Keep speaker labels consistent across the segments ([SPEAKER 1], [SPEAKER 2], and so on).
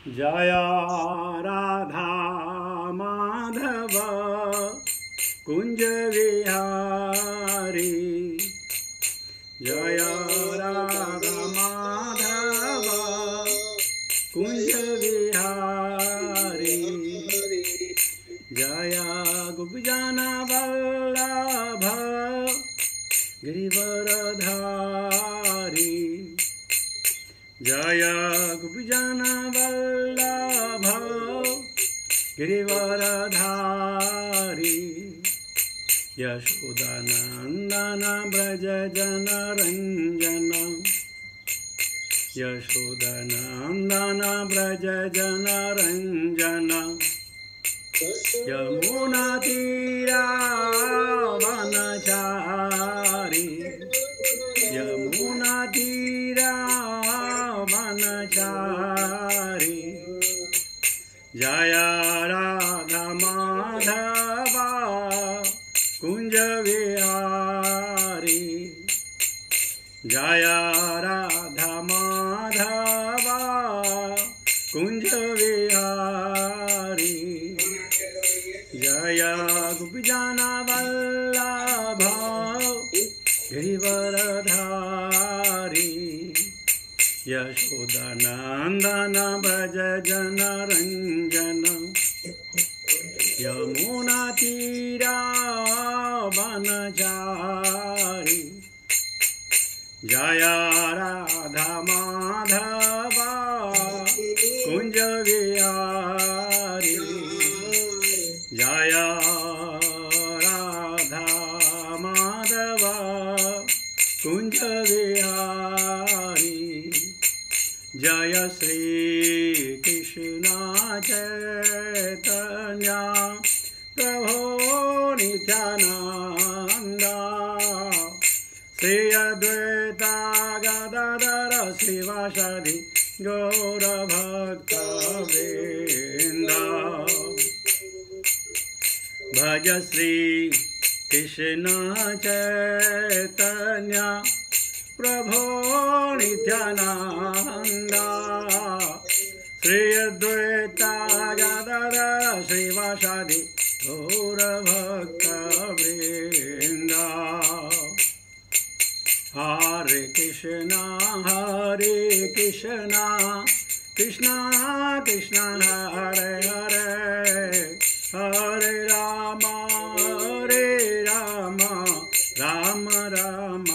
[SPEAKER 1] जय राधा माधव कुंज विहारी। जय राधा माधव कुंज विहारी। जय गोपीजन वल्लभ गिरिवरधारी। जय गोपीजन वल्लभ गिरिवरधारी। यशोदानंदन व्रज जनरंजन। यशोदानंदन व्रज जनरंजन। यमुना तीरा वनचारी। यमुना तीरा वनचारी। जय राधा माधव कुंज विहारी। जय राधा माधव कुंज विहारी। जय गोपीजन वल्लभ गिरिवरधारी। यशोदानंदन व्रज जनरंजन। यमुना तीरा वनचारी। जय राधा माधव कुंज विहारी। जय राधा माधव कुंज विहारी। जय श्री कृष्ण चैतन्य प्रभो नित्यानंद। श्री अद्वैत गदाधर श्रीवासादि गौरभक्तवृंद। भज श्री कृष्ण चैतन्य प्रभो नित्यानंद। श्री अद्वैत गदाधर श्रीवासादि गौरभक्तवृंद। हरे कृष्णा कृष्णा कृष्णा हरे हरे। हरे राम राम राम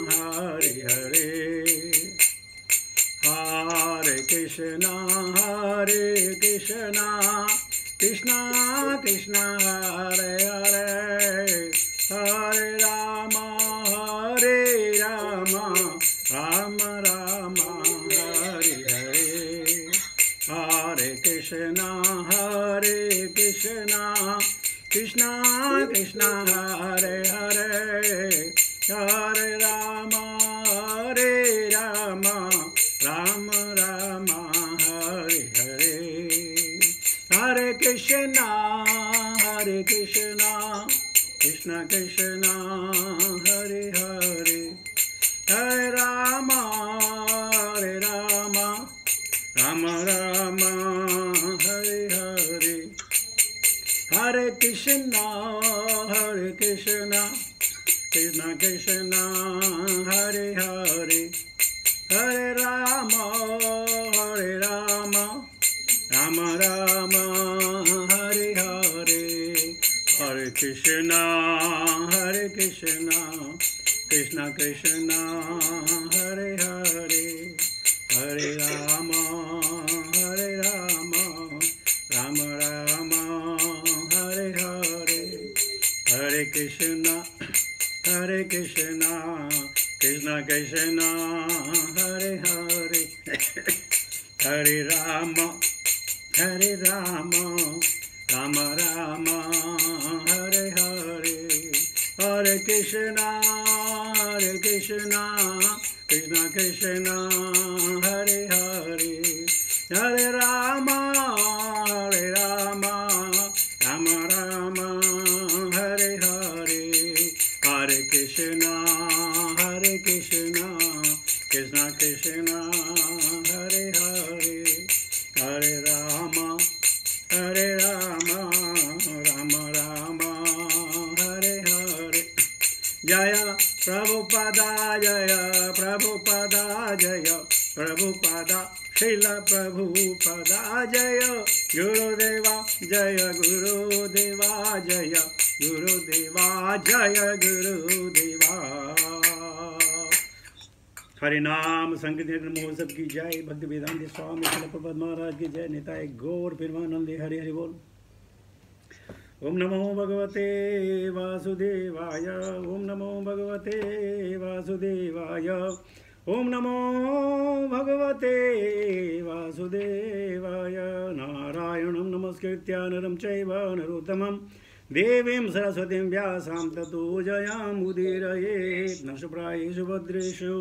[SPEAKER 1] हरे हरे। हरे कृष्णा कृष्णा कृष्णा हरे हरे। हरे राम राम राम हरे हरे। हरे कृष्णा कृष्णा कृष्णा हरे हरे। हरे राम राम राम हरे हरे। हरे कृष्णा कृष्णा कृष्णा हरे हरे। हरे राम राम राम हरे हरे। हरे कृष्णा कृष्णा कृष्णा हरे हरे। हरे राम राम राम हरे हरे। हरे कृष्णा कृष्णा कृष्णा हरे हरे। हरे राम राम राम हरे हरे। हरे कृष्णा कृष्णा कृष्णा हरे हरे। हरे राम राम राम हरे हरे। हरे कृष्णा कृष्णा कृष्णा हरे हरे। हरे राम राम राम हरे हरे। हरे कृष्णा कृष्णा कृष्णा हरे हरे। हरे राम प्रभुपादा श्रील प्रभुपादा जय गुरुदेवा जय गुरुदेवा जय गुरुदेवा जय गुरुदेवा। हरे नाम संकीर्तन महोत्सव की जय। भक्ति वेदांत स्वामी श्रील प्रभुपाद महाराज की जय। निताय गौर प्रेमानंदे हरि हरि बोल। ओम नमो भगवते वासुदेवाय। ओम नमो भगवते वासुदेवाय। ओम नमो भगवते वासुदेवाय। नारायणं नमस्कृत्य नरं चैव नरोत्तमं देवीं सरस्वतीं व्यासां ततो जयामुदीरयेत्। नशप्रायेषु भद्रेषु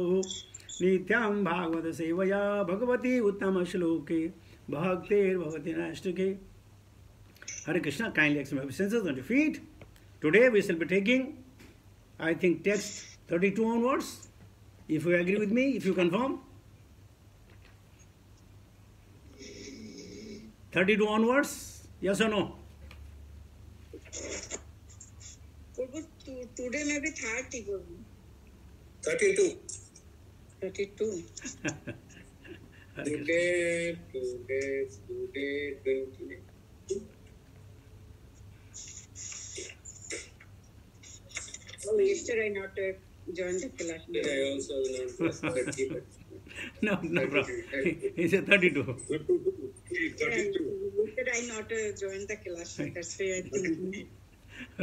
[SPEAKER 1] नित्यां भागवत सेवया Bhagwati उत्तमश्लोके भक्तिर्भवति नैष्टिके। Hare Krishna, kindly accept my senses on your feet. Today we shall be taking, I think, text 32 onwards. If you agree with me, if you confirm. 32 onwards, yes or no?
[SPEAKER 2] Today maybe 30.
[SPEAKER 3] 32.
[SPEAKER 2] 32.
[SPEAKER 3] Today 20.
[SPEAKER 2] Oh, yesterday I not joined the class.
[SPEAKER 3] I also not 30.
[SPEAKER 1] No, bro. He said 32.
[SPEAKER 3] 32.
[SPEAKER 2] Yesterday I not joined the class. That's why I think.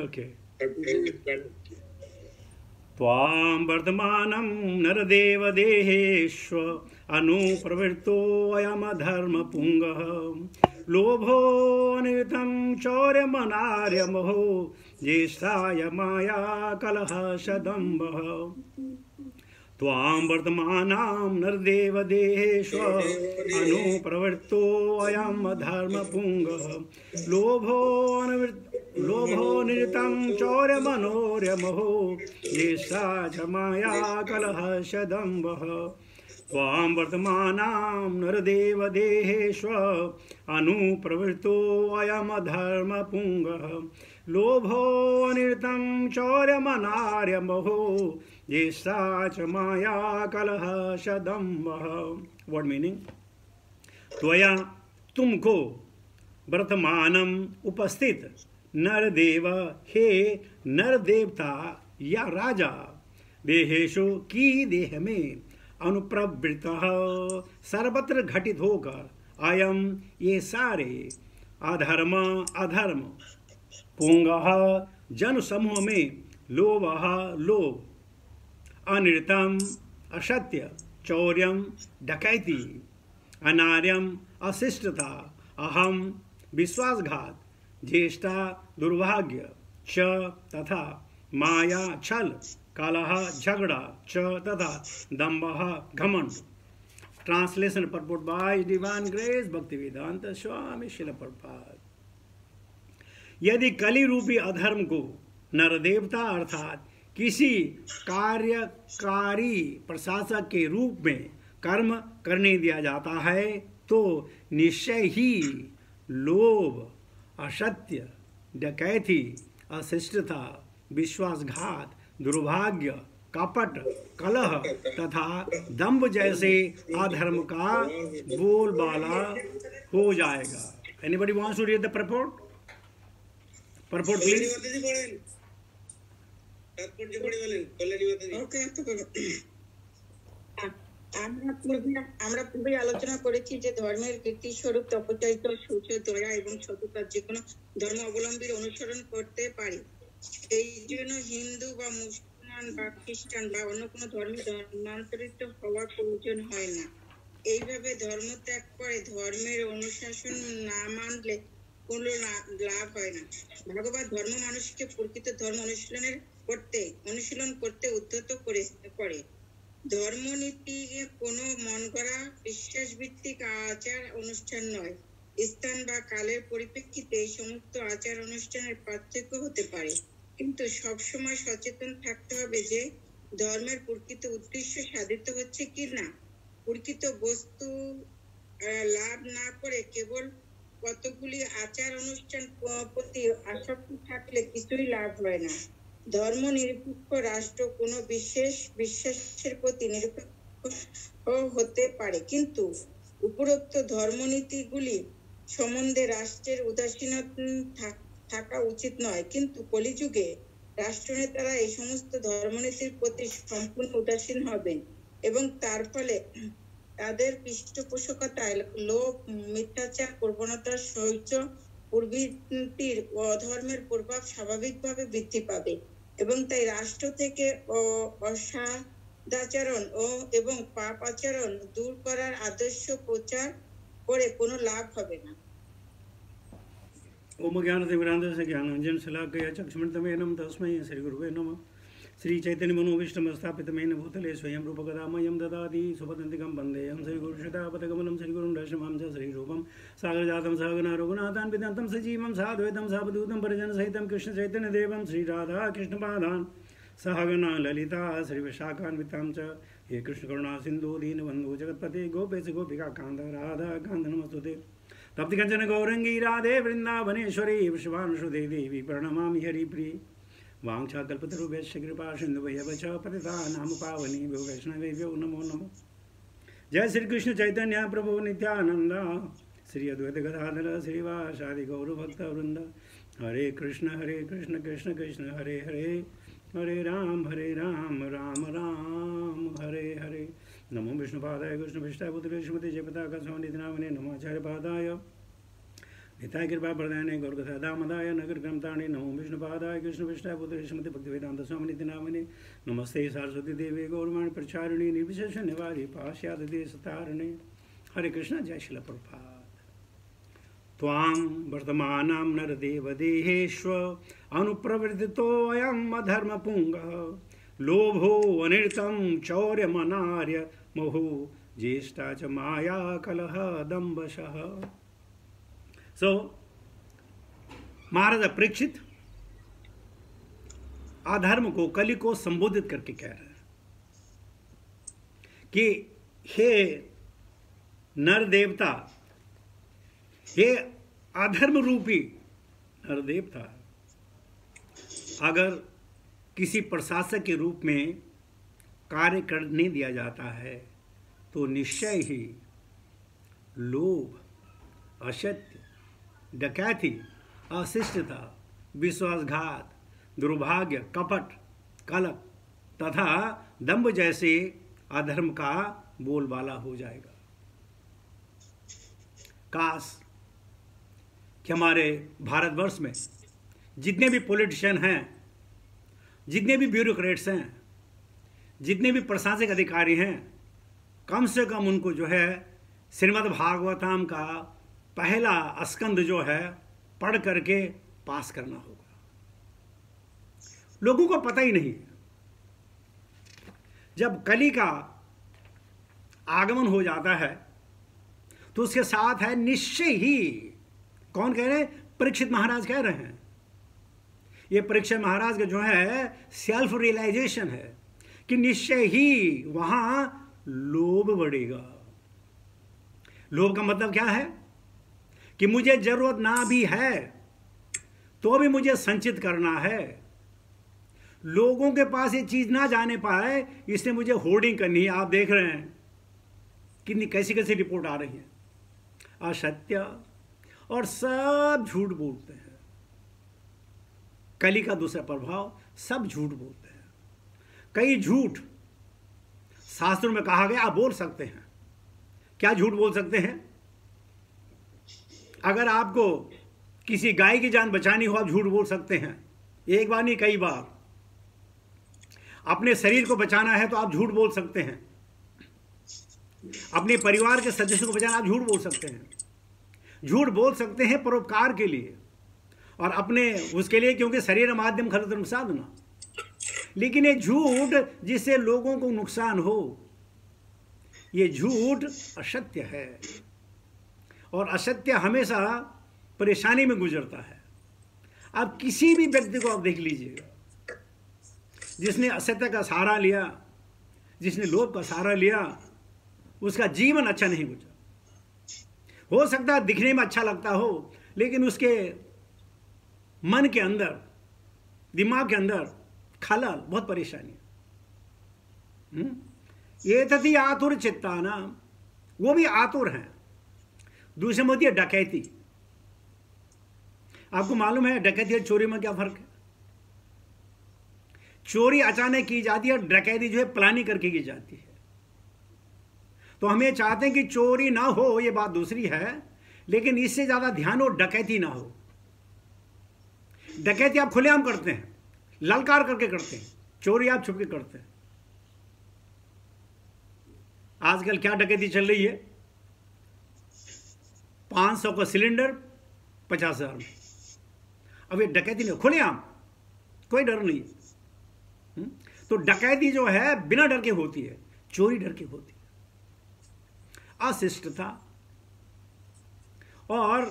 [SPEAKER 1] Okay.
[SPEAKER 3] 32.
[SPEAKER 1] त्वां वर्तमानं नरदेव देहेष्व अनुप्रवृत्तो अयमधर्मपुङ्गः लोभो निरतं चौर्यमनार्यमहो ज्येष्ठाय माया कलह सदम्भः। त्वां वर्तमानां नरदेव देहेष्व अनुप्रवृत्तो अयमधर्मपुङ्गः लोभो निरतं चौर्यमनोर्यमहो येषा च माया कलह सदम्भः। त्वां वर्तमानां नरदेव देहेष्व अनुप्रवृत्तो अयमधर्मपुङ्गः लोभो निरतं चौर्यमनार्यमहो येषा च माया कलह सदम्भः। What meaning? त्वया तुमको वर्तमानम उपस्थित नरदेव हे नर देवता या राजा देहेशु की देह में अनुप्रवृत्तः सर्वत्र घटित होकर अयम ये सारे अधर्म पुंगः जन समूह में लोभ अनृतम असत्य चौर्यम डकैती अनार्यम अशिष्टता अहम विश्वासघात ज्येष्ठा दुर्भाग्य च तथा माया छल कलह झगड़ा च तथा दम्भः घमंड। Translation purport bye divine grace भक्ति वेदांत स्वामी श्रील प्रभुपाद। यदि कली रूपी अधर्म को नरदेवता अर्थात किसी कार्यकारी प्रशासक के रूप में कर्म करने दिया जाता है तो निश्चय ही लोभ असत्य डकैती अशिष्टता विश्वासघात दुर्भाग्य कपट कलह तथा दंभ जैसे अधर्म का बोलबाला हो जाएगा। Anybody wants to read the purport please.
[SPEAKER 2] আমরা পূর্বে আলোচনা করেছি যে ধর্মের কীর্তি স্বরূপ তপচরিত্র শৌচ দয়া এবং সততা যে কোনো ধর্ম অবলম্বীর অনুসরণ করতে পারে। এই জন্য হিন্দু বা মুসলমান বা খ্রিস্টান বা অন্য কোনো ধর্মে ধর্মান্তরিত হওয়ার প্রয়োজন হয় না। এইভাবে ধর্ম ত্যাগ করে ধর্মের অনুশাসন না মানলে কোনো লাভ হয় না। ভগবত ধর্ম মানুষকে প্রকৃত ধর্ম অনুশীলন করতে উদ্ধত করে। ধর্মনীতি কোনো মন করা বিশ্বাস ভিত্তিক আচার অনুষ্ঠান নয়। স্থান বা কালের পরিপ্রেক্ষিতে এই সমস্ত আচার অনুষ্ঠানের পার্থক্য হতে পারে, কিন্তু সবসময় সচেতন থাকতে হবে যে ধর্মের প্রকৃত উদ্দেশ্য সাধিত হচ্ছে কি না। প্রকৃত বস্তু লাভ না করে কেবল কতগুলি আচার অনুষ্ঠান প্রতি আসক্তি থাকলে কিছুই লাভ হয় না। ধর্ম নিরপেক্ষ রাষ্ট্র কোনো বিশেষ বিশ্বাসের প্রতি হতে পারে, কিন্তু উপরোক্ত ধর্মনীতিগুলি সম্বন্ধে রাষ্ট্রের উদাসীন থাকা উচিত নয়। কিন্তু কলিযুগে রাষ্ট্রনেতারা এই সমস্ত ধর্মনীতির প্রতি সম্পূর্ণ উদাসীন হবেন এবং তার ফলে তাদের পৃষ্ঠপোষকতায় লোভ, মিথ্যাচার, প্রবণতা, শৌচ প্রভৃতির অধর্মের প্রভাব স্বাভাবিকভাবে বৃদ্ধি পাবে এবং তাই রাষ্ট্র থেকে অসদাচরণ এবং পাপ আচরণ দূর করার আদর্শ প্রচার করে কোনো লাভ হবে না।
[SPEAKER 1] ओम ज्ञानतिमिरान्धस्य ज्ञानाञ्जन शलाकया चक्षुमन्तमेनं तस्मै श्रीगुरुवे नमः। श्रीचैतन्यमनोभीष्टं स्थापितमेन भूतले स्वयं रूपकदामयं ददाति सुपदन्तिकं वन्देऽहं श्रीगुरुश्रितापदकमलं श्रीगुरुं दर्शमां च श्रीरूपं सागरजातं सहगना रघुनाथान्वितं सजीवं साद्वैतं सावधूतं परिजनसहितं कृष्णचैतन्यदेवं श्रीराधा कृष्णपादान् सहगना ललिता श्रीविशाखान्वितां च हे कृष्णकरुणा सिन्धु दीनबन्धु जगत्पते गोपेश गोपिका कान्त राधा कान्त नमस्तुते। तप्ति कंचन गौरंगी राधे वृंदावनेश्वरी विश्वानुसुते देवी प्रणमामि हरिप्रिये। वाञ्छाकल्पतरुभ्यश्च कृपा सिन्धुभ्यश्च पतितानां पावनेभ्यो वैष्णवेभ्यो नमो नमः। जय श्री कृष्ण चैतन्य प्रभु नित्यानंद श्री अद्वैत गदाधर श्रीवासादि गौरभक्तवृंद। हरे कृष्ण कृष्ण कृष्ण हरे हरे, हरे राम राम राम हरे हरे। नमो विष्णुपादाय कृष्णपृष्ठाय पुत्रे श्रीमते जयपताका स्वामिनिधि नामिने नमो आचार्यपादाय निताय कृपा प्रदायने गौरकथा दामदाय नगर ग्रंथाणे नमो विष्णुपादाय कृष्णपृष्ठाय पुत्रे श्रीमते भक्तिवेदांत स्वामिनिधि नामिने नमस्ते सरस्वती देवी गौरवाणी प्रचारिणी निर्विशेष निवारी पाश्चात्य देशतारिणे। हरे कृष्ण। जय श्रील प्रभुपाद। त्वां वर्तमानां नरदेवदेहेष्व अनुप्रवर्तितोऽयम् अधर्मपुङ्गः लोभो अनिर्तं चौर्यमनार्य मोहो ज्येष्ठा च माया कलह दम्भशः। सो महाराज परीक्षित अधर्म को, कलि को संबोधित करके कह रहे हैं कि हे नर देवता, हे अधर्म रूपी नर देवता, अगर किसी प्रशासक के रूप में कार्य करने दिया जाता है तो निश्चय ही लोभ, असत्य, डकैती, अशिष्टता, विश्वासघात, दुर्भाग्य, कपट, कलह तथा दंभ जैसे अधर्म का बोलबाला हो जाएगा। काश कि हमारे भारतवर्ष में जितने भी पॉलिटिशियन हैं, जितने भी ब्यूरोक्रेट्स हैं, जितने भी प्रशासनिक अधिकारी हैं, कम से कम उनको जो है श्रीमद् भागवतम का पहला स्कंद जो है पढ़ करके पास करना होगा। लोगों को पता ही नहीं। जब कली का आगमन हो जाता है तो उसके साथ है निश्चय ही, कौन कह रहे हैं? परीक्षित महाराज कह रहे हैं। ये परीक्षित महाराज का जो है सेल्फ रियलाइजेशन है कि निश्चय ही वहां लोभ बढ़ेगा। लोभ का मतलब क्या है? कि मुझे जरूरत ना भी है तो भी मुझे संचित करना है। लोगों के पास ये चीज ना जाने पाए इसलिए मुझे होर्डिंग करनी है। आप देख रहे हैं कितनी कैसी कैसी रिपोर्ट आ रही है, असत्य, और सब झूठ बोलते हैं। कली का दूसरा प्रभाव, सब झूठ बोलते हैं। कई झूठ शास्त्रों में कहा गया आप बोल सकते हैं। क्या झूठ बोल सकते हैं? अगर आपको किसी गाय की जान बचानी हो आप झूठ बोल सकते हैं, एक बार नहीं कई बार। अपने शरीर को बचाना है तो आप झूठ बोल सकते हैं। अपने परिवार के सदस्यों को बचाना आप झूठ बोल सकते हैं। झूठ बोल सकते हैं परोपकार के लिए और अपने उसके लिए, क्योंकि शरीर माध्यम खलु धर्म साधना। लेकिन ये झूठ जिससे लोगों को नुकसान हो, ये झूठ असत्य है और असत्य हमेशा परेशानी में गुजरता है। अब किसी भी व्यक्ति को आप देख लीजिएगा जिसने असत्य का सहारा लिया, जिसने लोभ का सहारा लिया, उसका जीवन अच्छा नहीं गुजरा। हो सकता है दिखने में अच्छा लगता हो लेकिन उसके मन के अंदर, दिमाग के अंदर खलल, बहुत परेशानी है। ये तथी आतुर चित्ताना, वो भी आतुर हैं। दूसरे में होती है डकैती। आपको मालूम है डकैती और चोरी में क्या फर्क है? चोरी अचानक की जाती है, डकैती जो है प्लानिंग करके की जाती है। तो हम ये चाहते हैं कि चोरी ना हो, ये बात दूसरी है, लेकिन इससे ज्यादा ध्यान हो डकैती ना हो। डकैती आप खुलेआम करते हैं, ललकार करके करते हैं, चोरी आप छुप के करते हैं। आजकल क्या डकैती चल रही है? 500 का सिलेंडर 50,000 में। अब ये डकैती नहीं, खुलेआम, कोई डर नहीं है। तो डकैती जो है बिना डर के होती है, चोरी डर के होती है। अशिष्टता। और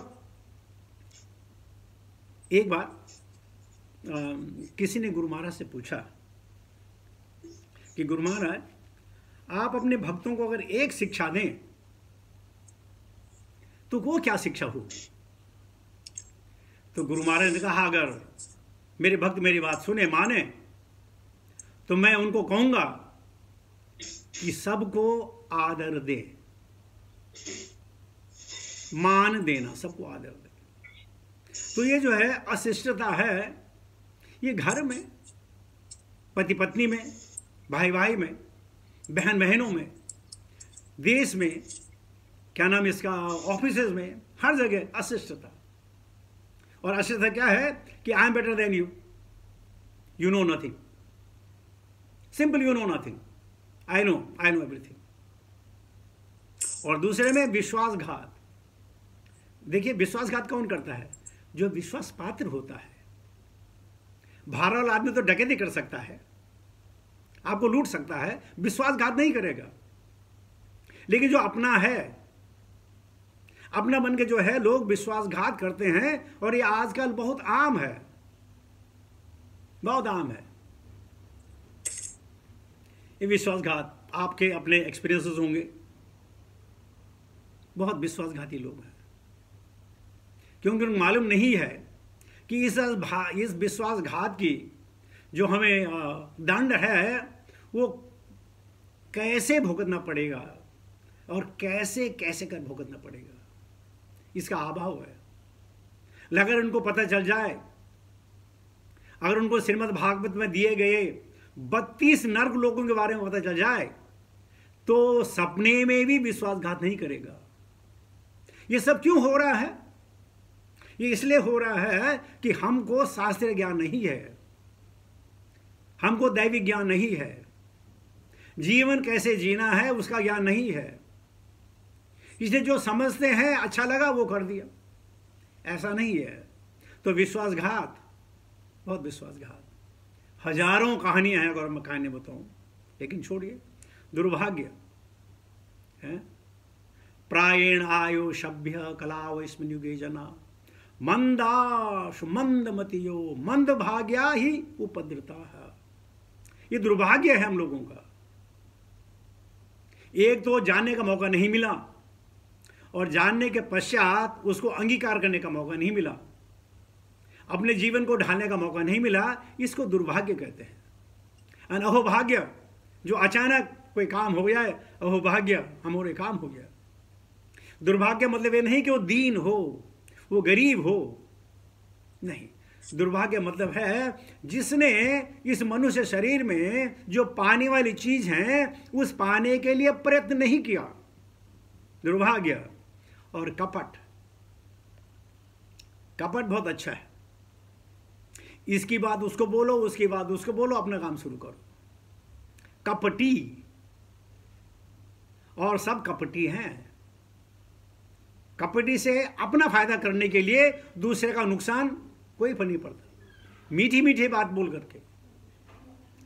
[SPEAKER 1] एक बार किसी ने गुरु महाराज से पूछा कि गुरु महाराज, आप अपने भक्तों को अगर एक शिक्षा दें तो वो क्या शिक्षा होगी? तो गुरु महाराज ने कहा, अगर मेरे भक्त मेरी बात सुने, माने, तो मैं उनको कहूंगा कि सबको आदर दे, मान देना, सबको आदर दे। तो ये जो है अशिष्टता है, ये घर में, पति पत्नी में, भाई भाई में, बहन बहनों में, देश में, क्या नाम इसका, ऑफिसेज में, हर जगह अशिष्टता। और अशिष्टता क्या है कि I am better than you, you know nothing, simple you know nothing, I know everything. और दूसरे में विश्वासघात। देखिए विश्वासघात कौन करता है? जो विश्वास पात्र होता है। बाहर वाला आदमी तो डकैती कर सकता है, आपको लूट सकता है, विश्वासघात नहीं करेगा। लेकिन जो अपना है, अपना बन के जो है लोग विश्वासघात करते हैं, और ये आजकल बहुत आम है, बहुत आम है ये विश्वासघात। आपके अपने एक्सपीरियंसेस होंगे, बहुत विश्वासघाती लोग हैं, क्योंकि उनको मालूम नहीं है कि इस विश्वासघात की जो हमें दंड है वो कैसे भुगतना पड़ेगा और कैसे कैसे कर भुगतना पड़ेगा, इसका अभाव है। अगर उनको पता चल जाए, अगर उनको श्रीमद् भागवत में दिए गए 32 नर्क लोगों के बारे में पता चल जाए, तो सपने में भी विश्वासघात नहीं करेगा। ये सब क्यों हो रहा है? ये इसलिए हो रहा है कि हमको शास्त्रीय ज्ञान नहीं है, हमको दैविक ज्ञान नहीं है, जीवन कैसे जीना है उसका ज्ञान नहीं है। इसलिए जो समझते हैं अच्छा लगा वो कर दिया, ऐसा नहीं है। तो विश्वासघात, बहुत विश्वासघात, हजारों कहानियां हैं, अगर मैं कहानी बताऊं, लेकिन छोड़िए। दुर्भाग्य है। प्रायेण आयो सभ्य कलावस्मिन् युगे जना, मंदाशु मंदमतियो मंद भाग्या ही उपद्रता है। ये दुर्भाग्य है हम लोगों का। एक तो जानने का मौका नहीं मिला, और जानने के पश्चात उसको अंगीकार करने का मौका नहीं मिला, अपने जीवन को ढालने का मौका नहीं मिला, इसको दुर्भाग्य कहते हैं। और अहोभाग्य, जो अचानक कोई काम हो गया है, अहोभाग्य, हमारे काम हो गया। दुर्भाग्य मतलब ये नहीं कि वो दीन हो, वो गरीब हो, नहीं। दुर्भाग्य मतलब है जिसने इस मनुष्य शरीर में जो पाने वाली चीज है उस पाने के लिए प्रयत्न नहीं किया, दुर्भाग्य। और कपट, कपट बहुत अच्छा है। इसकी बात उसको बोलो, उसकी बात उसको बोलो, अपना काम शुरू करो। कपटी, और सब कपटी हैं। कपटी से अपना फायदा करने के लिए दूसरे का नुकसान कोई फर्क नहीं पड़ता, मीठी मीठी बात बोल करके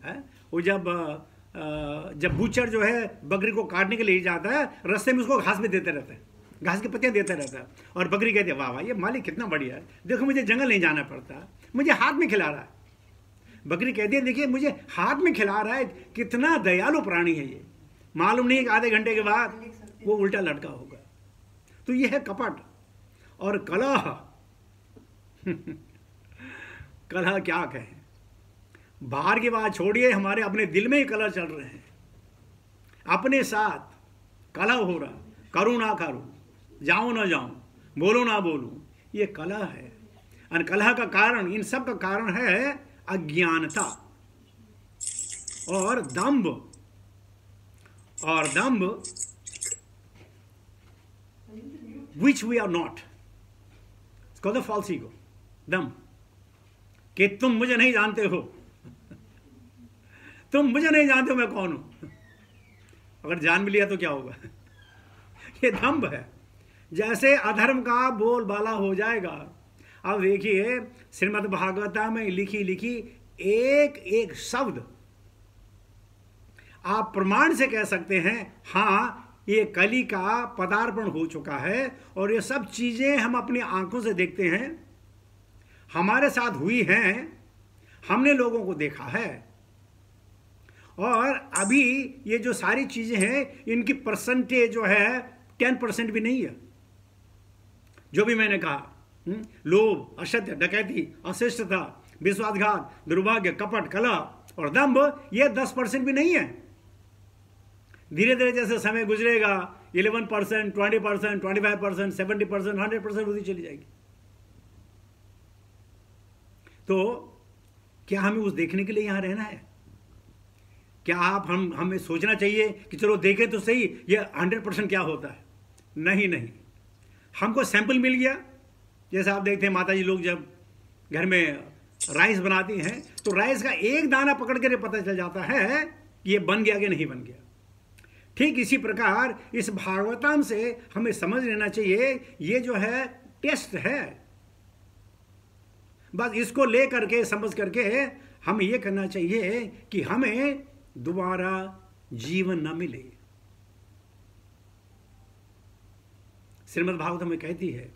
[SPEAKER 1] है। वो जब बूचर जो है बकरी को काटने के लिए जाता है, रास्ते में उसको घास भी देते रहता है, घास की पत्तियां देता रहता है, और बकरी कहती है वाह वाह ये मालिक कितना बढ़िया है, देखो मुझे जंगल नहीं जाना पड़ता, मुझे हाथ में खिला रहा है। बकरी कहती है देखिए मुझे हाथ में खिला रहा है, कितना दयालु प्राणी है ये, मालूम नहीं कि आधे घंटे के बाद वो उल्टा लटका होगा। तो ये है कपट। और कलह कलह क्या कहें, बाहर की बात छोड़िए, हमारे अपने दिल में ही कलह चल रहे हैं। अपने साथ कलह हो रहा, करूं ना करूं, जाऊं ना जाऊं, बोलूं ना बोलूं, ये कलह है। और कलह का कारण, इन सब का कारण है अज्ञानता और दंभ। और दंभ which we are not, it's called the false ego, दंभ, कि तुम मुझे नहीं जानते हो, तुम मुझे नहीं जानते हो मैं कौन हूं। अगर जान भी लिया तो क्या होगा? ये दंभ है। जैसे अधर्म का बोलबाला हो जाएगा। अब देखिए श्रीमद् भागवता में लिखी एक एक शब्द आप प्रमाण से कह सकते हैं, हाँ ये कली का पदार्पण हो चुका है और ये सब चीजें हम अपनी आंखों से देखते हैं, हमारे साथ हुई हैं, हमने लोगों को देखा है। और अभी ये जो सारी चीजें हैं इनकी परसेंटेज जो है 10% भी नहीं है। जो भी मैंने कहा, लोभ, असत्य, डकैती, अशिष्टता, विश्वासघात, दुर्भाग्य, कपट, कलह और दंभ, ये 10% भी नहीं है। धीरे धीरे जैसे समय गुजरेगा 11%, 20%, 25%, 70%, 100% होती चली जाएगी। तो क्या हमें उस देखने के लिए यहां रहना है? क्या हमें सोचना चाहिए कि चलो देखें तो सही ये 100% क्या होता है? नहीं नहीं, हमको सैंपल मिल गया। जैसे आप देखते हैं माता जी लोग जब घर में राइस बनाती हैं तो राइस का एक दाना पकड़ कर पता चल जाता है कि ये बन गया कि नहीं बन गया। ठीक इसी प्रकार इस भागवतम से हमें समझ लेना चाहिए, ये जो है टेस्ट है। बस इसको ले करके समझ करके हमें ये करना चाहिए कि हमें दोबारा जीवन न मिले। श्रीमद् भागवतम में कहती है,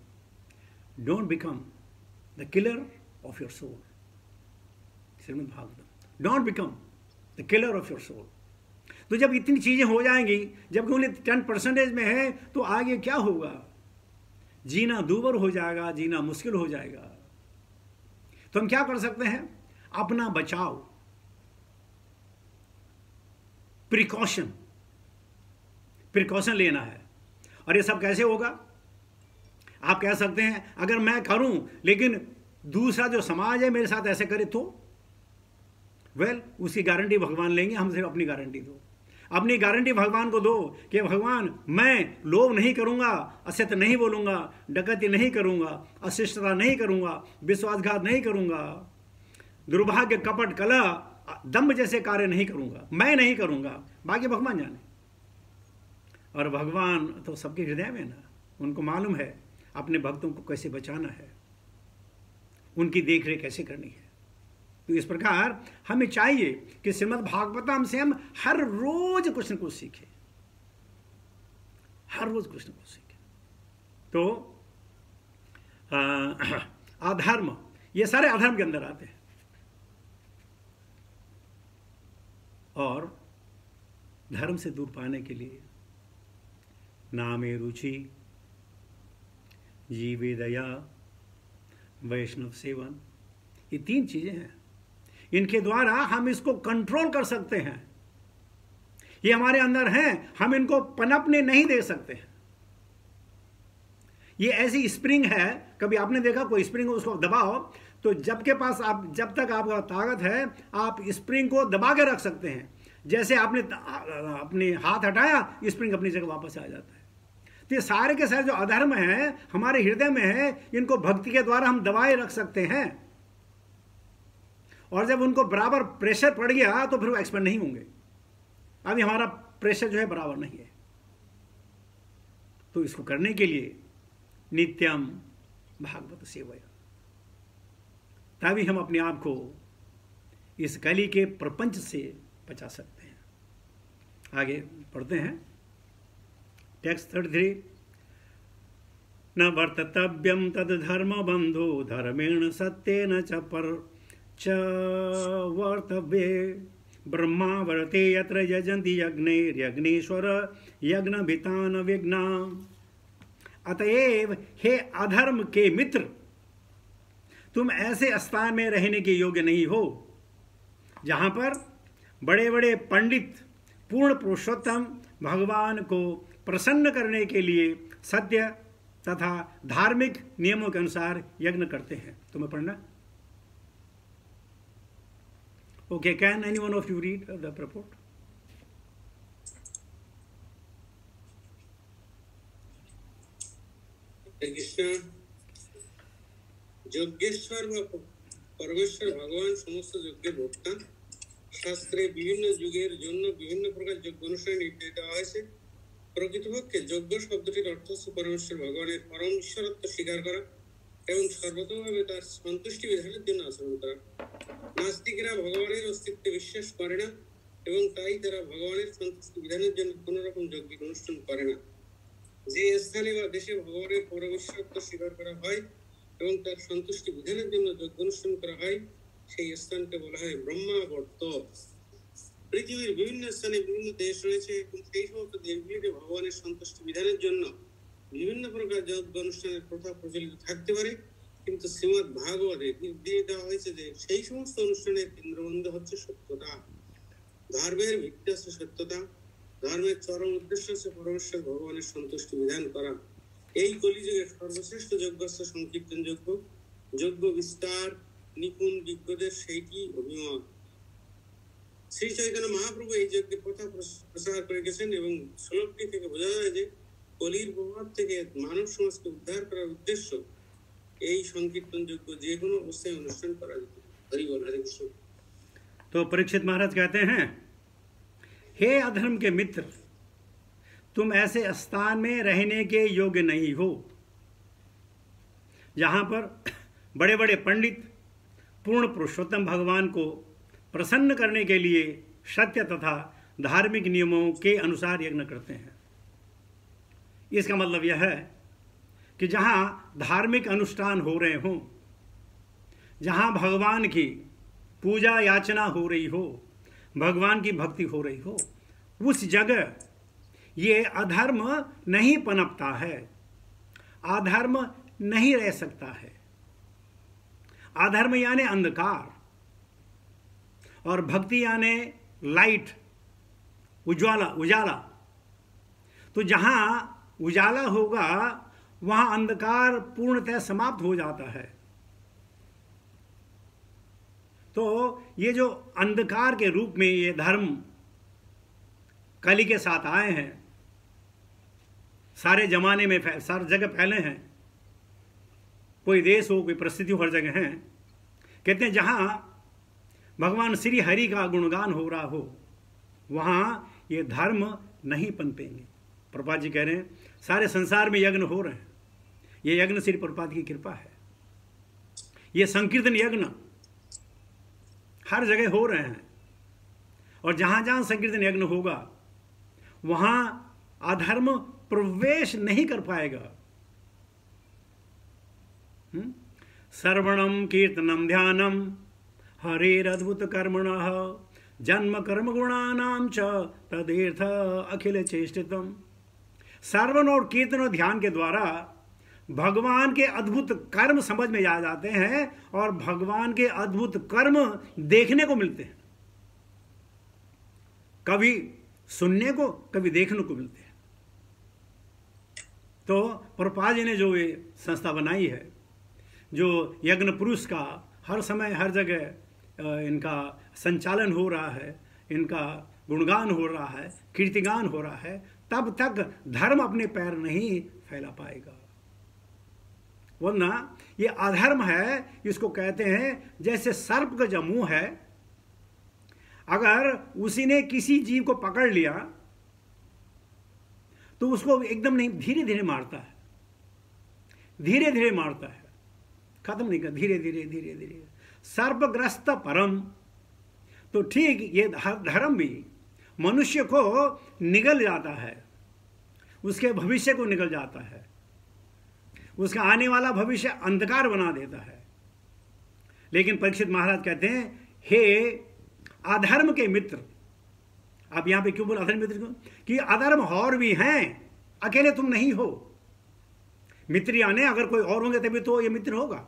[SPEAKER 1] don't become the killer of your soul. Shrimad Bhagavatam, don't become the killer of your soul. तो जब इतनी चीजें हो जाएंगी, जब ओनली 10% में है, तो आगे क्या होगा? जीना दूभर हो जाएगा, जीना मुश्किल हो जाएगा। तो हम क्या कर सकते हैं? अपना बचाव, प्रिकॉशन लेना है। और ये सब कैसे होगा? आप कह सकते हैं अगर मैं करूं लेकिन दूसरा जो समाज है मेरे साथ ऐसे करे तो उसकी गारंटी भगवान लेंगे, हमसे अपनी गारंटी दो। अपनी गारंटी भगवान को दो कि भगवान मैं लोभ नहीं करूंगा, असत्य नहीं बोलूंगा, डकैती नहीं करूंगा, अशिष्टता नहीं करूंगा, विश्वासघात नहीं करूंगा, दुर्भाग्य, कपट, कलह, दंभ जैसे कार्य नहीं करूंगा, मैं नहीं करूंगा, बाकी भगवान जाने। और भगवान तो सबके हृदय में ना, उनको मालूम है अपने भक्तों को कैसे बचाना है, उनकी देखरेख कैसे करनी है। तो इस प्रकार हमें चाहिए कि श्रीमद् भागवतम से हम हर रोज कुछ न कुछ सीखें, हर रोज कुछ न कुछ सीखें। तो अधर्म, ये सारे अधर्म के अंदर आते हैं। और धर्म से दूर पाने के लिए नामे रुचि, जीवे दया, वैष्णव सेवन, ये 3 चीजें हैं। इनके द्वारा हम इसको कंट्रोल कर सकते हैं। ये हमारे अंदर हैं, हम इनको पनपने नहीं दे सकते हैं। ये ऐसी स्प्रिंग है, कभी आपने देखा कोई स्प्रिंग, उसको दबाओ तो जब तक आपका ताकत है आप स्प्रिंग को दबा के रख सकते हैं। जैसे आपने अपने हाथ हटाया, स्प्रिंग अपनी जगह वापस आ जाता है। तो ये सारे के सारे जो अधर्म है हमारे हृदय में है, इनको भक्ति के द्वारा हम दबाए रख सकते हैं। और जब उनको बराबर प्रेशर पड़ गया तो फिर वो एक्सपेंड नहीं होंगे। अभी हमारा प्रेशर जो है बराबर नहीं है। तो इसको करने के लिए नित्यम भागवत सेवया, तभी हम अपने आप को इस कली के प्रपंच से बचा सकते हैं। आगे पढ़ते हैं टेक्स्ट 33। न वर्ततव्यम तद धर्म बंधो धर्मेण सत्येन च पर च वर्तव्ये ब्रह्मा वर्ते यत्र यजन्ति यज्ञेश्वर यज्ञभितान विघ्ना। अतएव हे अधर्म के मित्र, तुम ऐसे स्थान में रहने के योग्य नहीं हो जहां पर बड़े बड़े पंडित पूर्ण पुरुषोत्तम भगवान को प्रसन्न करने के लिए सत्य तथा धार्मिक नियमों के अनुसार यज्ञ करते हैं। तुम्हें पढ़ना? Okay, can any one of you read the report?
[SPEAKER 3] Krishna যজ্ঞেশ্বর বা পরমেশ্বর ভগবান সমস্ত যজ্ঞের ভোক্তা। শাস্ত্রে বিভিন্ন যুগের জন্য বিভিন্ন প্রকার যজ্ঞ অনুষ্ঠানে নির্দেশ দেওয়া হয়েছে। প্রকৃতপক্ষে যজ্ঞ শব্দটির অর্থ হচ্ছে পরমেশ্বর ভগবানের পরম ঈশ্বরত্ব স্বীকার করা এবং সর্বতভাবে তার সন্তুষ্টি বিধানের জন্য আচরণ করা। নাস্তিকরা ভগবানের অস্তিত্বে বিশ্বাস করে না এবং তাই তারা ভগবানের সন্তুষ্টি বিধানের জন্য কোন রকম যজ্ঞিক অনুষ্ঠান করে না। যে স্থানে বা দেশে ভগবানের পরমেশ্বরত্ব স্বীকার করা হয় এবং তার সন্তুষ্টি বিধানের জন্য যজ্ঞ অনুষ্ঠান করা হয় সেই স্থানকে বলা হয় ব্রহ্মাবর্ত। পৃথিবীর বিভিন্ন স্থানে বিভিন্ন দেশ রয়েছে এবং সেই সমস্ত দেশগুলিতে ভগবানের সন্তুষ্টি বিধানের জন্য বিভিন্ন প্রকার যজ্ঞ অনুষ্ঠানের প্রথা প্রচলিত থাকতে পারে, কিন্তু শ্রীমদ ভাগবতে নির্দেশ দেওয়া হয়েছে যে সেই সমস্ত অনুষ্ঠানের কেন্দ্রবিন্দু হচ্ছে সত্যতা। ধর্মের ভিত্তি হচ্ছে সত্যতা। ধর্মের চরম উদ্দেশ্য হচ্ছে পরমেশ্বর ভগবানের সন্তুষ্টি বিধান করা। এই কলিযুগের সর্বশ্রেষ্ঠ যজ্ঞ হচ্ছে সংকীর্তন যজ্ঞ। যজ্ঞ বিস্তার নিপুণ বিজ্ঞদের সেইটি অভিমত। শ্রী চৈতন্য মহাপ্রভু এই যজ্ঞের প্রথা প্রচার করে গেছেন এবং শ্লোকটি থেকে বোঝা যায় যে কলির প্রভাব থেকে মানব সমাজকে উদ্ধার করার উদ্দেশ্য এই সংকীর্তন যজ্ঞ যে কোনো অবস্থায় অনুষ্ঠান করা যেত। হরি বল, হরে কৃষ্ণ।
[SPEAKER 1] तो परीक्षित महाराज कहते हैं, हे अधर्म के मित्र, तुम ऐसे स्थान में रहने के योग्य नहीं हो जहां पर बड़े बड़े पंडित पूर्ण पुरुषोत्तम भगवान को प्रसन्न करने के लिए सत्य तथा धार्मिक नियमों के अनुसार यज्ञ करते हैं। इसका मतलब यह है कि जहां धार्मिक अनुष्ठान हो रहे हों, जहां भगवान की पूजा याचना हो रही हो, भगवान की भक्ति हो रही हो, उस जगह ये अधर्म नहीं पनपता है, अधर्म नहीं रह सकता है। अधर्म यानी अंधकार और भक्ति यानी लाइट, उजाला। तो जहां उजाला होगा वहां अंधकार पूर्णतः समाप्त हो जाता है। तो ये जो अंधकार के रूप में ये धर्म कली के साथ आए हैं, सारे जमाने में सारी जगह फैले हैं, कोई देश हो, कोई परिस्थिति हो, हर जगह हैं। कहते हैं जहां भगवान श्री हरि का गुणगान हो रहा हो वहां ये धर्म नहीं पनपेंगे। प्रभुपाद जी कह रहे हैं सारे संसार में यज्ञ हो रहे हैं, ये यज्ञ श्री प्रभुपाद की कृपा है। ये संकीर्तन यज्ञ हर जगह हो रहे हैं और जहां जहां संकीर्तन यज्ञ होगा वहां अधर्म प्रवेश नहीं कर पाएगा। श्रवणम कीर्तनम ध्यानम हरेरद्भुत कर्मणः जन्म कर्म गुणानां च तदीर्थ अखिल चेष्टितम। श्रवण और कीर्तन और ध्यान के द्वारा भगवान के अद्भुत कर्म समझ में आ जाते हैं और भगवान के अद्भुत कर्म देखने को मिलते हैं, कभी सुनने को, कभी देखने को मिलते हैं। तो प्रभुपाद जी ने जो ये संस्था बनाई है, जो यज्ञ पुरुष का हर समय हर जगह इनका संचालन हो रहा है, इनका गुणगान हो रहा है, कीर्तिगान हो रहा है, तब तक धर्म अपने पैर नहीं फैला पाएगा। वरना ये अधर्म है, इसको कहते हैं जैसे सर्प का जो मुंह है, अगर उसी ने किसी जीव को पकड़ लिया तो उसको एकदम नहीं, धीरे धीरे मारता है, धीरे धीरे मारता है, खत्म नहीं कर, धीरे धीरे धीरे धीरे। सर्पग्रस्त परम। तो ठीक ये धर्म भी मनुष्य को निगल जाता है, उसके भविष्य को निगल जाता है, उसका आने वाला भविष्य अंधकार बना देता है। लेकिन परीक्षित महाराज कहते हैं, हे अधर्म के मित्र। आप यहां पे क्यों बोल अधर्म मित्र को? कि अधर्म और भी हैं, अकेले तुम नहीं हो। मित्र यानी अगर कोई और होंगे तभी तो ये मित्र होगा।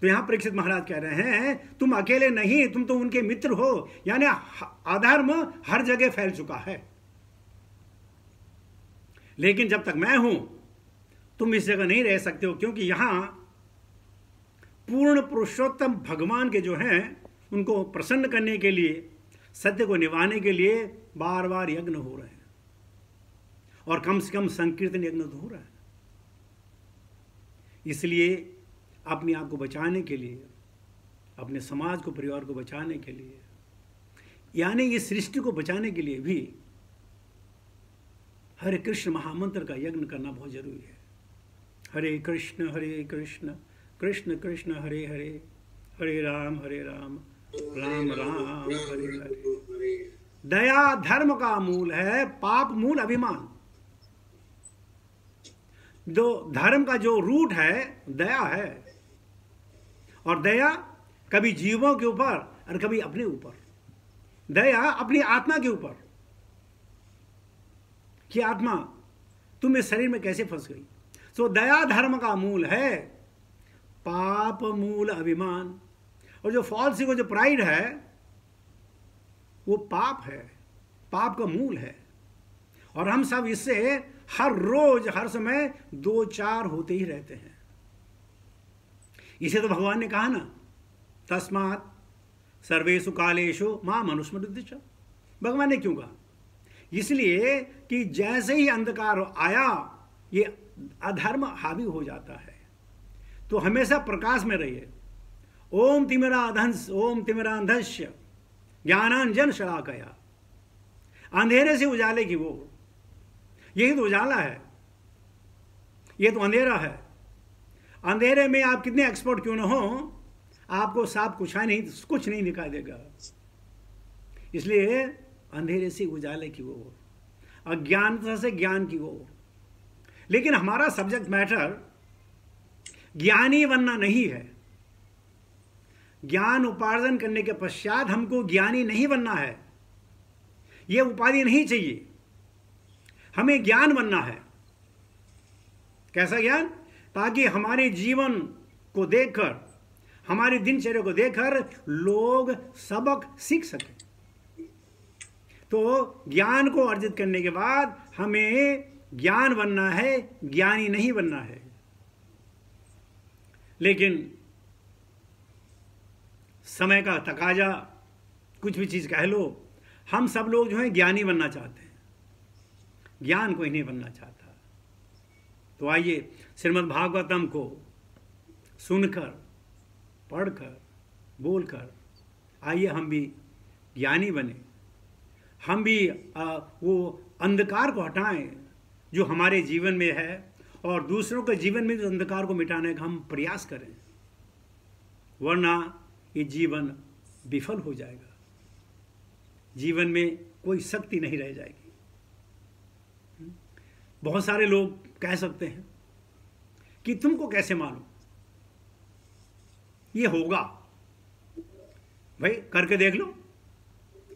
[SPEAKER 1] तो यहाँ परीक्षित महाराज कह रहे हैं तुम अकेले नहीं, तुम तो उनके मित्र हो। यानी अधर्म हर जगह फैल चुका है, लेकिन जब तक मैं हूं तुम इस जगह नहीं रह सकते हो, क्योंकि यहां पूर्ण पुरुषोत्तम भगवान के जो हैं उनको प्रसन्न करने के लिए, सत्य को निभाने के लिए बार बार यज्ञ हो रहे हैं, और कम से कम संकीर्तन यज्ञ तो हो रहा है। इसलिए अपने आप को बचाने के लिए, अपने समाज को, परिवार को बचाने के लिए, यानी इस सृष्टि को बचाने के लिए भी हरे कृष्ण महामंत्र का यज्ञ करना बहुत जरूरी है। हरे कृष्ण कृष्ण कृष्ण हरे हरे, हरे राम राम राम हरे हरे। दया धर्म का मूल है, पाप मूल अभिमान। जो धर्म का जो रूट है दया है, और दया कभी जीवों के ऊपर और कभी अपने ऊपर। दया अपनी आत्मा के ऊपर कि आत्मा तुम इस शरीर में कैसे फंस गई। सो दया धर्म का मूल है, पाप मूल अभिमान। और जो फॉल्स ईगो, जो प्राइड है, वो पाप है, पाप का मूल है। और हम सब इससे हर रोज हर समय दो चार होते ही रहते हैं। इसे तो भगवान ने कहा ना, तस्मात् सर्वेषु कालेषु मां मनुस्मृतिश्च। भगवान ने क्यों कहा? इसलिए कि जैसे ही अंधकार आया ये अधर्म हावी हो जाता है, तो हमेशा प्रकाश में रहिए। ओम तिमिरांधस्य ज्ञानांजन शलाकया। अंधेरे से उजाले की वो, यही तो उजाला है, ये तो अंधेरा है। अंधेरे में आप कितने एक्सपर्ट क्यों ना हो, आपको साफ कुछ नहीं दिखाई देगा। इसलिए अंधेरे से उजाले की ओर, अज्ञानता से ज्ञान की ओर। लेकिन हमारा सब्जेक्ट मैटर ज्ञानी बनना नहीं है। ज्ञान उपार्जन करने के पश्चात हमको ज्ञानी नहीं बनना है, यह उपाधि नहीं चाहिए। हमें ज्ञान बनना है। कैसा ज्ञान? ताकि हमारे जीवन को देखकर, हमारी दिनचर्या को देखकर लोग सबक सीख सके। तो ज्ञान को अर्जित करने के बाद हमें ज्ञान बनना है, ज्ञानी नहीं बनना है। लेकिन समय का तकाजा, कुछ भी चीज कह लो, हम सब लोग जो हैं ज्ञानी बनना चाहते हैं, ज्ञान कोई नहीं बनना चाहता। तो आइए श्रीमद् भागवतम को सुनकर, पढ़कर, बोलकर आइए हम भी ज्ञानी बने। हम भी वो अंधकार को हटाएं जो हमारे जीवन में है, और दूसरों के जीवन में जो अंधकार को मिटाने का हम प्रयास करें, वरना ये जीवन विफल हो जाएगा। जीवन में कोई शक्ति नहीं रह जाएगी। बहुत सारे लोग कह सकते हैं कि तुमको कैसे मालूम ये होगा? भाई करके देख लो।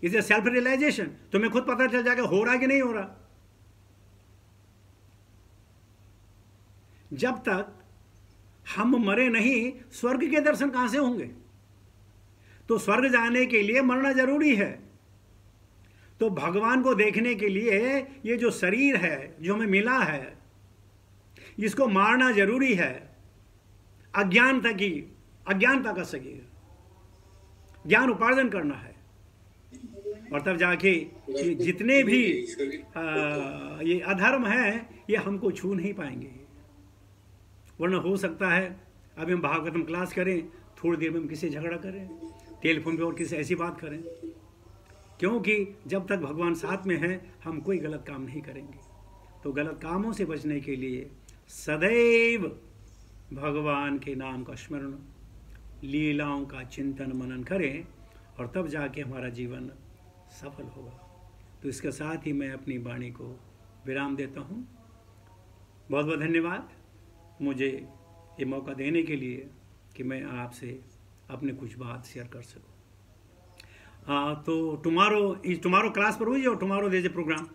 [SPEAKER 1] इसे सेल्फ रियलाइजेशन, तुम्हें खुद पता चल जाएगा हो रहा कि नहीं हो रहा। जब तक हम मरे नहीं, स्वर्ग के दर्शन कहां से होंगे? तो स्वर्ग जाने के लिए मरना जरूरी है। तो भगवान को देखने के लिए ये जो शरीर है जो हमें मिला है, इसको मारना जरूरी है। अज्ञानता का सके ज्ञान उपार्जन करना है, और तब जाके ये जितने भी ये अधर्म है ये हमको छू नहीं पाएंगे। वरना हो सकता है अभी हम भागवतम क्लास करें, थोड़ी देर में हम किसी झगड़ा करें, टेलीफोन पे और किसी ऐसी बात करें, क्योंकि जब तक भगवान साथ में है हम कोई गलत काम नहीं करेंगे। तो गलत कामों से बचने के लिए सदैव भगवान के नाम का स्मरण, लीलाओं का चिंतन मनन करें, और तब जाके हमारा जीवन सफल होगा। तो इसके साथ ही मैं अपनी वाणी को विराम देता हूँ। बहुत बहुत धन्यवाद मुझे ये मौका देने के लिए कि मैं आपसे अपने कुछ बात शेयर कर सकूँ। तो tomorrow class पर हुई, और tomorrow there is a program.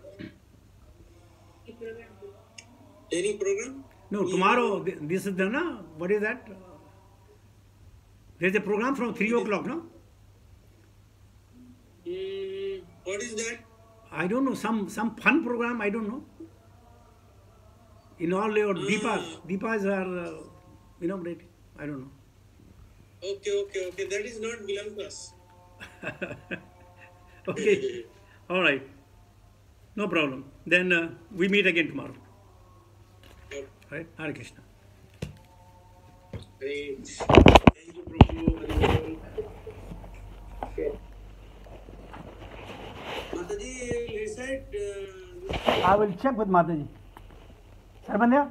[SPEAKER 3] Any program?
[SPEAKER 1] No, tomorrow this is the what is that? There's a program from 3 o'clock, no?
[SPEAKER 3] What is that?
[SPEAKER 1] I don't know, some fun program, I don't know. In all your deepas are, inaugurated. I don't know.
[SPEAKER 3] Okay. That is not belong to us.
[SPEAKER 1] Okay, all right. No problem. Then we meet again tomorrow.
[SPEAKER 3] Okay.
[SPEAKER 1] Right? Hare Krishna.
[SPEAKER 3] Great. Thank you, Prabhu. Okay. Mataji, recite.
[SPEAKER 1] I will check with Mataji. Sarvanya?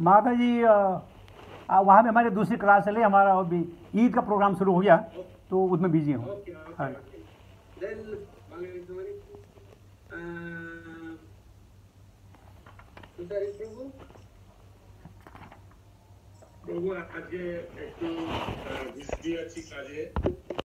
[SPEAKER 1] माताजी वहाँ पे हमारी दूसरी class चले, हमारा अभी ईद का programme शुरू हो गया तो उसमें बिजी हूँ. हाँ.
[SPEAKER 3] Then, Prabhu?
[SPEAKER 4] প্রভু আজকে একটু বিজি আছি কাজে